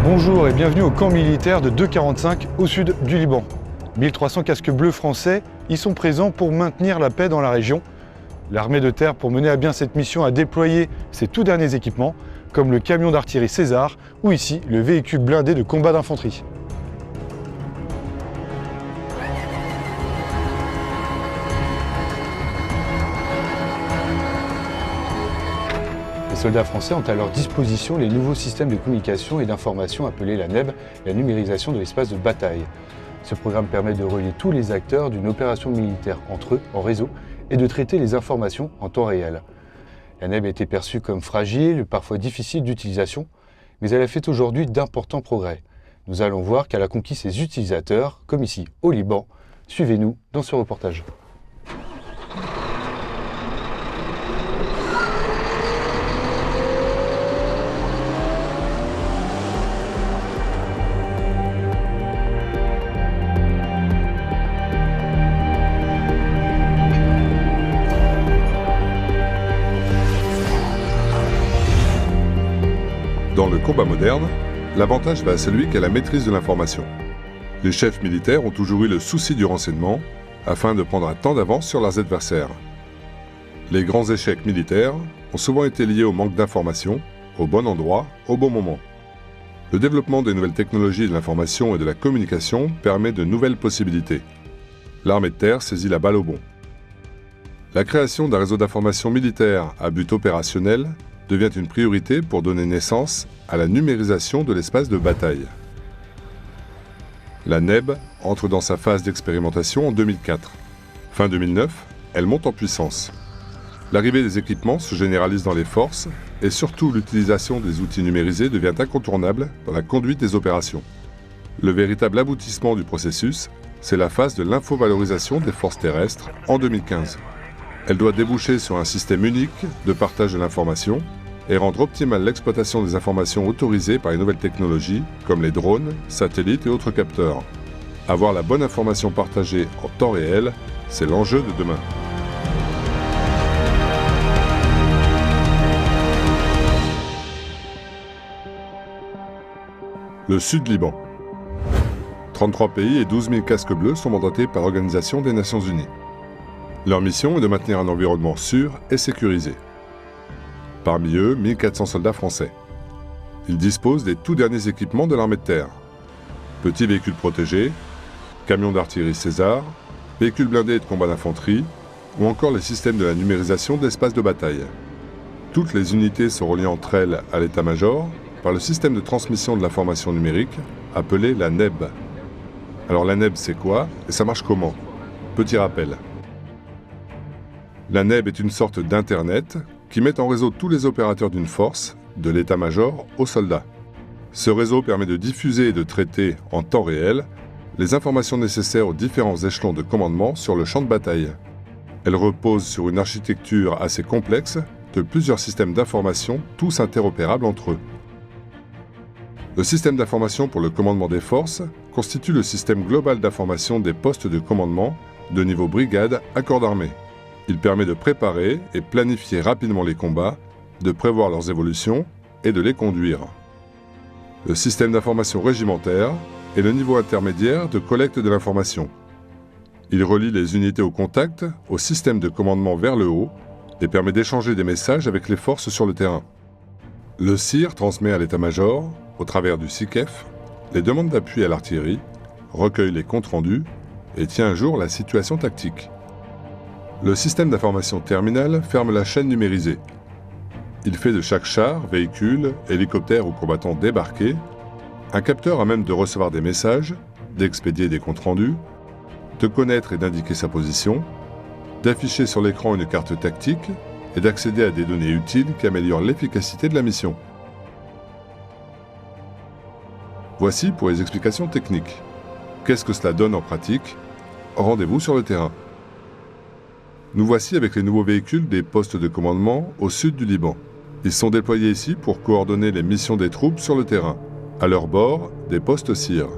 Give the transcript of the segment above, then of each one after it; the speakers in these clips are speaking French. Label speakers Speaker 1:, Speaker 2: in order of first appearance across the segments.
Speaker 1: Bonjour et bienvenue au camp militaire de 245 au sud du Liban. 1300 casques bleus français y sont présents pour maintenir la paix dans la région. L'armée de terre, pour mener à bien cette mission, a déployé ses tout derniers équipements, comme le camion d'artillerie César ou ici le véhicule blindé de combat d'infanterie. Les soldats français ont à leur disposition les nouveaux systèmes de communication et d'information appelés la NEB, la numérisation de l'espace de bataille. Ce programme permet de relier tous les acteurs d'une opération militaire entre eux, en réseau, et de traiter les informations en temps réel. La NEB a été perçue comme fragile, parfois difficile d'utilisation, mais elle a fait aujourd'hui d'importants progrès. Nous allons voir qu'elle a conquis ses utilisateurs, comme ici au Liban. Suivez-nous dans ce reportage.
Speaker 2: Dans le combat moderne, l'avantage va à celui qui a la maîtrise de l'information. Les chefs militaires ont toujours eu le souci du renseignement afin de prendre un temps d'avance sur leurs adversaires. Les grands échecs militaires ont souvent été liés au manque d'informations, au bon endroit, au bon moment. Le développement des nouvelles technologies de l'information et de la communication permet de nouvelles possibilités. L'armée de terre saisit la balle au bond. La création d'un réseau d'information militaire à but opérationnel devient une priorité pour donner naissance à la numérisation de l'espace de bataille. La NEB entre dans sa phase d'expérimentation en 2004. Fin 2009, elle monte en puissance. L'arrivée des équipements se généralise dans les forces et surtout l'utilisation des outils numérisés devient incontournable dans la conduite des opérations. Le véritable aboutissement du processus, c'est la phase de l'infovalorisation des forces terrestres en 2015. Elle doit déboucher sur un système unique de partage de l'information et rendre optimale l'exploitation des informations autorisées par les nouvelles technologies comme les drones, satellites et autres capteurs. Avoir la bonne information partagée en temps réel, c'est l'enjeu de demain. Le Sud-Liban. 33 pays et 12 000 casques bleus sont mandatés par l'Organisation des Nations Unies. Leur mission est de maintenir un environnement sûr et sécurisé. Parmi eux, 1400 soldats français. Ils disposent des tout derniers équipements de l'armée de terre. Petits véhicules protégés, camions d'artillerie César, véhicules blindés de combat d'infanterie, ou encore les systèmes de la numérisation d'espaces de bataille. Toutes les unités sont reliées entre elles à l'état-major par le système de transmission de l'information numérique appelé la NEB. Alors la NEB c'est quoi et ça marche comment? Petit rappel. La NEB est une sorte d'Internet qui met en réseau tous les opérateurs d'une force, de l'état-major aux soldats. Ce réseau permet de diffuser et de traiter en temps réel les informations nécessaires aux différents échelons de commandement sur le champ de bataille. Elle repose sur une architecture assez complexe de plusieurs systèmes d'information, tous interopérables entre eux. Le système d'information pour le commandement des forces constitue le système global d'information des postes de commandement de niveau brigade à corps d'armée. Il permet de préparer et planifier rapidement les combats, de prévoir leurs évolutions et de les conduire. Le système d'information régimentaire est le niveau intermédiaire de collecte de l'information. Il relie les unités au contact, au système de commandement vers le haut et permet d'échanger des messages avec les forces sur le terrain. Le CIR transmet à l'état-major, au travers du SICEF, les demandes d'appui à l'artillerie, recueille les comptes rendus et tient à jour la situation tactique. Le système d'information terminal ferme la chaîne numérisée. Il fait de chaque char, véhicule, hélicoptère ou combattant débarqué un capteur à même de recevoir des messages, d'expédier des comptes rendus, de connaître et d'indiquer sa position, d'afficher sur l'écran une carte tactique et d'accéder à des données utiles qui améliorent l'efficacité de la mission. Voici pour les explications techniques. Qu'est-ce que cela donne en pratique? Rendez-vous sur le terrain. Nous voici avec les nouveaux véhicules des postes de commandement au sud du Liban. Ils sont déployés ici pour coordonner les missions des troupes sur le terrain. À leur bord, des postes CIR.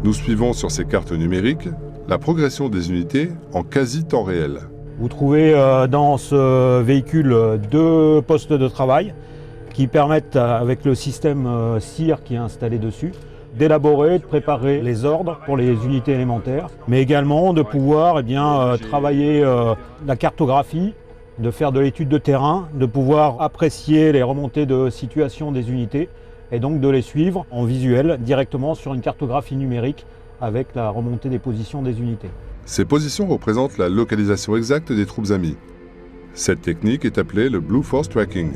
Speaker 2: Nous suivons sur ces cartes numériques la progression des unités en quasi temps réel.
Speaker 3: Vous trouvez dans ce véhicule deux postes de travail qui permettent, avec le système CIR qui est installé dessus, d'élaborer, de préparer les ordres pour les unités élémentaires, mais également de pouvoir travailler la cartographie, de faire de l'étude de terrain, de pouvoir apprécier les remontées de situation des unités et donc de les suivre en visuel directement sur une cartographie numérique avec la remontée des positions des unités.
Speaker 2: Ces positions représentent la localisation exacte des troupes ennemies. Cette technique est appelée le Blue Force Tracking.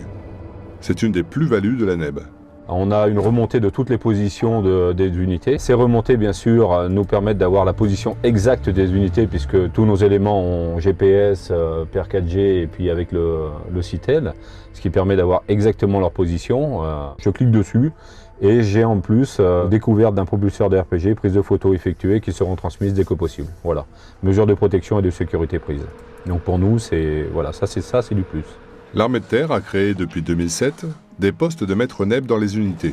Speaker 2: C'est une des plus-values de la NEB.
Speaker 4: On a une remontée de toutes les positions des unités. Ces remontées, bien sûr, nous permettent d'avoir la position exacte des unités puisque tous nos éléments ont GPS, pair 4G et puis avec le CITEL, ce qui permet d'avoir exactement leur position. Je clique dessus et j'ai en plus découverte d'un propulseur de RPG, prise de photos effectuées qui seront transmises dès que possible. Voilà, mesures de protection et de sécurité prises. Donc pour nous, c'est du plus.
Speaker 2: L'armée de terre a créé depuis 2007 des postes de maître NEB dans les unités.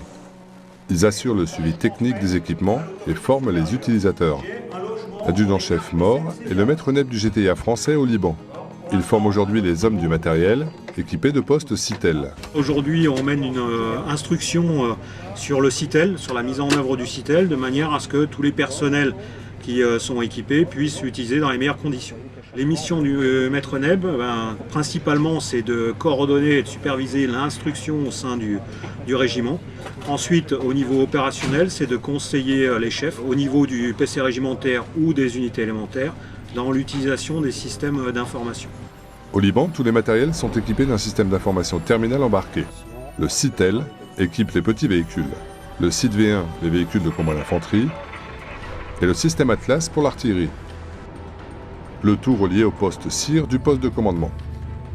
Speaker 2: Ils assurent le suivi technique des équipements et forment les utilisateurs. L'adjudant-chef Mort est le maître NEB du GTA français au Liban. Il forme aujourd'hui les hommes du matériel équipés de postes CITEL.
Speaker 5: Aujourd'hui, on mène une instruction sur le CITEL, sur la mise en œuvre du CITEL, de manière à ce que tous les personnels qui sont équipés puissent l'utiliser dans les meilleures conditions. Les missions du maître NEB, principalement, c'est de coordonner et de superviser l'instruction au sein du régiment. Ensuite, au niveau opérationnel, c'est de conseiller les chefs au niveau du PC régimentaire ou des unités élémentaires dans l'utilisation des systèmes d'information.
Speaker 2: Au Liban, tous les matériels sont équipés d'un système d'information terminal embarqué. Le CITEL équipe les petits véhicules, le CITV1 les véhicules de combat d'infanterie et le système Atlas pour l'artillerie. Le tout relié au poste CIR du poste de commandement.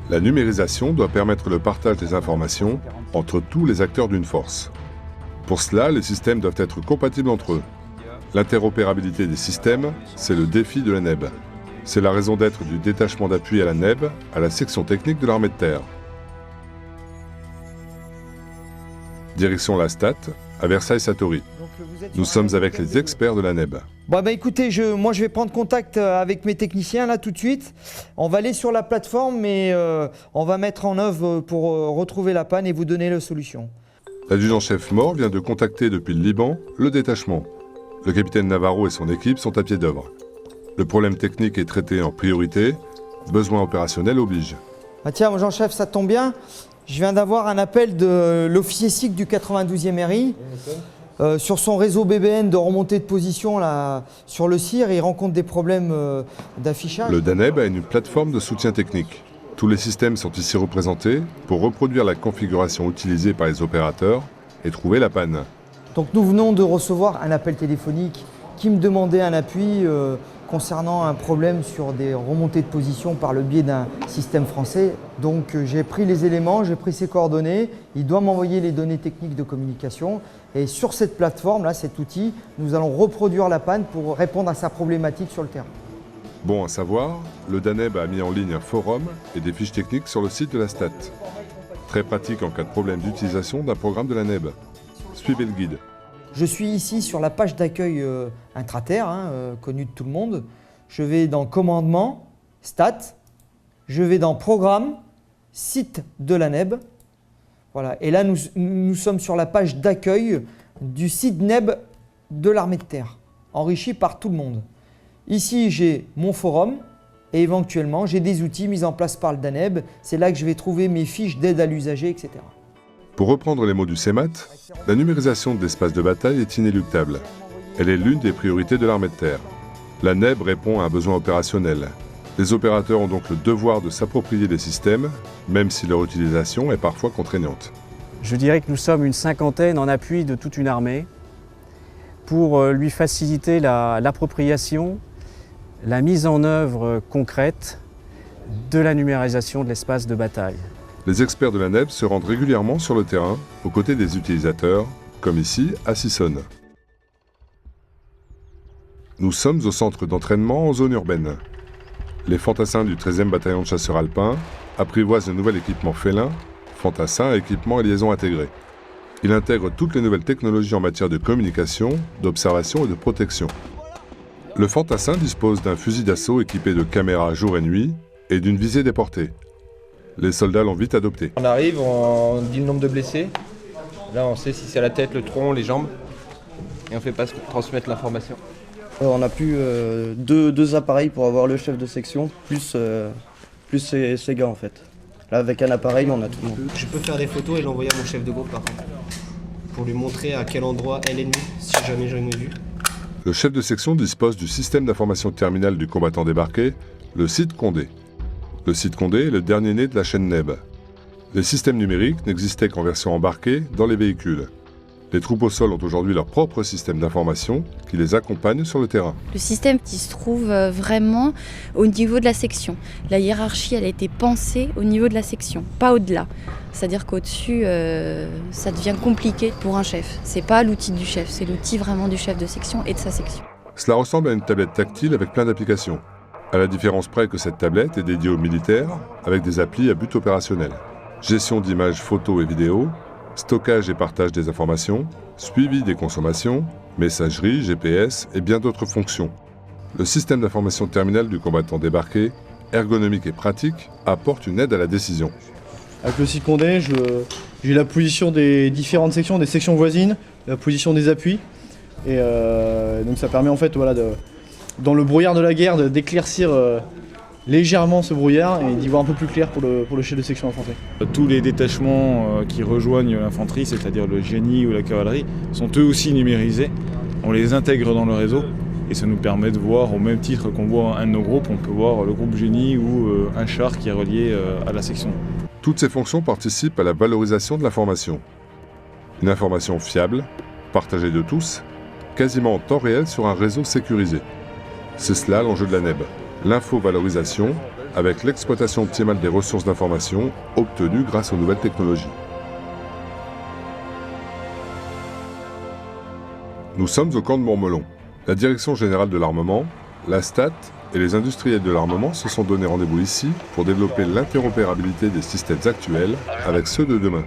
Speaker 2: La numérisation doit permettre le partage des informations entre tous les acteurs d'une force. Pour cela, les systèmes doivent être compatibles entre eux. L'interopérabilité des systèmes, c'est le défi de la NEB. C'est la raison d'être du détachement d'appui à la NEB, à la section technique de l'armée de terre. Direction la STAT, à Versailles-Satori. Nous sommes avec les experts de la NEB.
Speaker 6: Écoutez, moi je vais prendre contact avec mes techniciens là tout de suite. On va aller sur la plateforme et on va mettre en œuvre pour retrouver la panne et vous donner la solution.
Speaker 2: L'adjudant-chef Mort vient de contacter depuis le Liban le détachement. Le capitaine Navarro et son équipe sont à pied d'œuvre. Le problème technique est traité en priorité, besoin opérationnel oblige.
Speaker 6: Tiens, mon Jean-chef, ça tombe bien. Je viens d'avoir un appel de l'officier SIC du 92e RI. Sur son réseau BBN de remontée de position là, sur le CIR, il rencontre des problèmes d'affichage.
Speaker 2: Le DANEB a une plateforme de soutien technique. Tous les systèmes sont ici représentés pour reproduire la configuration utilisée par les opérateurs et trouver la panne.
Speaker 6: Donc nous venons de recevoir un appel téléphonique qui me demandait un appui concernant un problème sur des remontées de position par le biais d'un système français. Donc j'ai pris les éléments, j'ai pris ses coordonnées, il doit m'envoyer les données techniques de communication et sur cette plateforme, là, cet outil, nous allons reproduire la panne pour répondre à sa problématique sur le terrain.
Speaker 2: Bon à savoir, le DANEB a mis en ligne un forum et des fiches techniques sur le site de la STAT. Très pratique en cas de problème d'utilisation d'un programme de la NEB. Suivez le guide.
Speaker 6: Je suis ici sur la page d'accueil intraterre, connue de tout le monde. Je vais dans Commandement, Stat. Je vais dans Programme, Site de la NEB. Voilà. Et là, nous sommes sur la page d'accueil du site NEB de l'armée de terre, enrichi par tout le monde. Ici, j'ai mon forum et éventuellement, j'ai des outils mis en place par le DANEB. C'est là que je vais trouver mes fiches d'aide à l'usager, etc.
Speaker 2: Pour reprendre les mots du CEMAT, la numérisation de l'espace de bataille est inéluctable. Elle est l'une des priorités de l'armée de terre. La NEB répond à un besoin opérationnel. Les opérateurs ont donc le devoir de s'approprier les systèmes, même si leur utilisation est parfois contraignante.
Speaker 7: Je dirais que nous sommes une cinquantaine en appui de toute une armée pour lui faciliter l'appropriation, la mise en œuvre concrète de la numérisation de l'espace de bataille.
Speaker 2: Les experts de la NEB se rendent régulièrement sur le terrain, aux côtés des utilisateurs, comme ici à Sissonne. Nous sommes au centre d'entraînement en zone urbaine. Les fantassins du 13e bataillon de chasseurs alpins apprivoisent le nouvel équipement félin, fantassin, équipement et liaison intégrés. Il intègre toutes les nouvelles technologies en matière de communication, d'observation et de protection. Le fantassin dispose d'un fusil d'assaut équipé de caméras jour et nuit et d'une visée déportée. Les soldats l'ont vite adopté.
Speaker 8: On arrive, on dit le nombre de blessés. Là, on sait si c'est la tête, le tronc, les jambes. Et on fait pas transmettre l'information.
Speaker 9: On a plus deux appareils pour avoir le chef de section, plus ses gars en fait. Là, avec un appareil, on a tout le monde.
Speaker 10: Je peux faire des photos et l'envoyer à mon chef de groupe par contre, pour lui montrer à quel endroit est l'ennemi, si jamais j'en ai vu.
Speaker 2: Le chef de section dispose du système d'information terminale du combattant débarqué, le site Condé. Le site Condé est le dernier né de la chaîne NEB. Les systèmes numériques n'existaient qu'en version embarquée dans les véhicules. Les troupes au sol ont aujourd'hui leur propre système d'information qui les accompagne sur le terrain.
Speaker 11: Le système qui se trouve vraiment au niveau de la section. La hiérarchie, elle a été pensée au niveau de la section, pas au-delà. C'est-à-dire qu'au-dessus, ça devient compliqué pour un chef. C'est pas l'outil du chef, c'est l'outil vraiment du chef de section et de sa section.
Speaker 2: Cela ressemble à une tablette tactile avec plein d'applications. À la différence près que cette tablette est dédiée aux militaires avec des applis à but opérationnel. Gestion d'images, photos et vidéos, stockage et partage des informations, suivi des consommations, messagerie, GPS et bien d'autres fonctions. Le système d'information terminale du combattant débarqué, ergonomique et pratique, apporte une aide à la décision.
Speaker 12: Avec le site Condé, j'ai la position des différentes sections, des sections voisines, la position des appuis. Et donc ça permet en fait, voilà, dans le brouillard de la guerre, d'éclaircir légèrement ce brouillard et d'y voir un peu plus clair pour le chef de section infanterie.
Speaker 13: Tous les détachements qui rejoignent l'infanterie, c'est-à-dire le génie ou la cavalerie, sont eux aussi numérisés. On les intègre dans le réseau et ça nous permet de voir, au même titre qu'on voit un de nos groupes, on peut voir le groupe génie ou un char qui est relié à la section.
Speaker 2: Toutes ces fonctions participent à la valorisation de l'information. Une information fiable, partagée de tous, quasiment en temps réel sur un réseau sécurisé. C'est cela l'enjeu de la NEB. L'info-valorisation avec l'exploitation optimale des ressources d'information obtenues grâce aux nouvelles technologies. Nous sommes au camp de Mourmelon. La Direction Générale de l'Armement, la STAT et les industriels de l'armement se sont donné rendez-vous ici pour développer l'interopérabilité des systèmes actuels avec ceux de demain.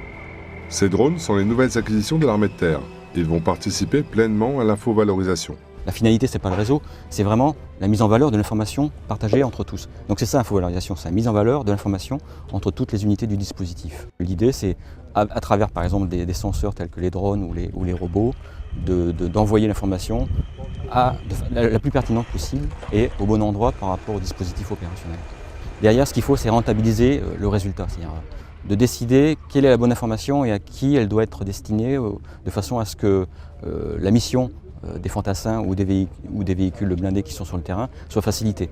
Speaker 2: Ces drones sont les nouvelles acquisitions de l'armée de terre. Ils vont participer pleinement à l'info-valorisation.
Speaker 14: La finalité, c'est pas le réseau, c'est vraiment la mise en valeur de l'information partagée entre tous. Donc c'est ça l'infovalorisation, c'est la mise en valeur de l'information entre toutes les unités du dispositif. L'idée, c'est à travers par exemple des senseurs tels que les drones ou les robots, d'envoyer l'information la plus pertinente possible et au bon endroit par rapport au dispositif opérationnel. Derrière, ce qu'il faut, c'est rentabiliser le résultat, c'est-à-dire de décider quelle est la bonne information et à qui elle doit être destinée, de façon à ce que la mission des fantassins ou des véhicules blindés qui sont sur le terrain soit facilitée.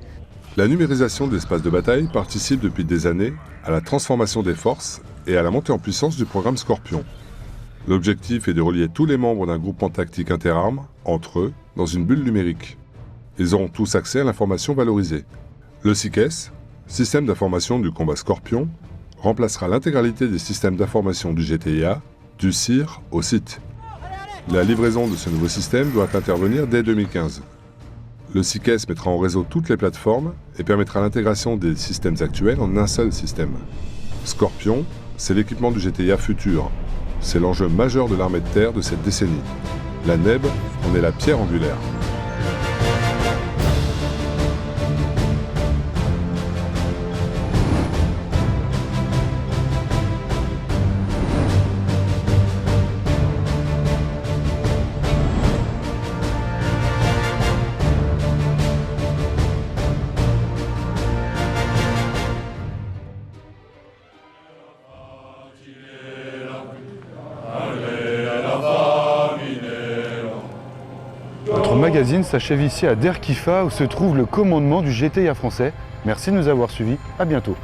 Speaker 2: La numérisation de l'espace de bataille participe depuis des années à la transformation des forces et à la montée en puissance du programme Scorpion. L'objectif est de relier tous les membres d'un groupement tactique interarmes entre eux dans une bulle numérique. Ils auront tous accès à l'information valorisée. Le SICES, système d'information du combat Scorpion, remplacera l'intégralité des systèmes d'information du GTIA, du CIR au site. La livraison de ce nouveau système doit intervenir dès 2015. Le SICES mettra en réseau toutes les plateformes et permettra l'intégration des systèmes actuels en un seul système. Scorpion, c'est l'équipement du GTIA futur. C'est l'enjeu majeur de l'armée de terre de cette décennie. La NEB en est la pierre angulaire.
Speaker 1: Notre magazine s'achève ici à Der Kifa où se trouve le commandement du GTIA français. Merci de nous avoir suivis, à bientôt.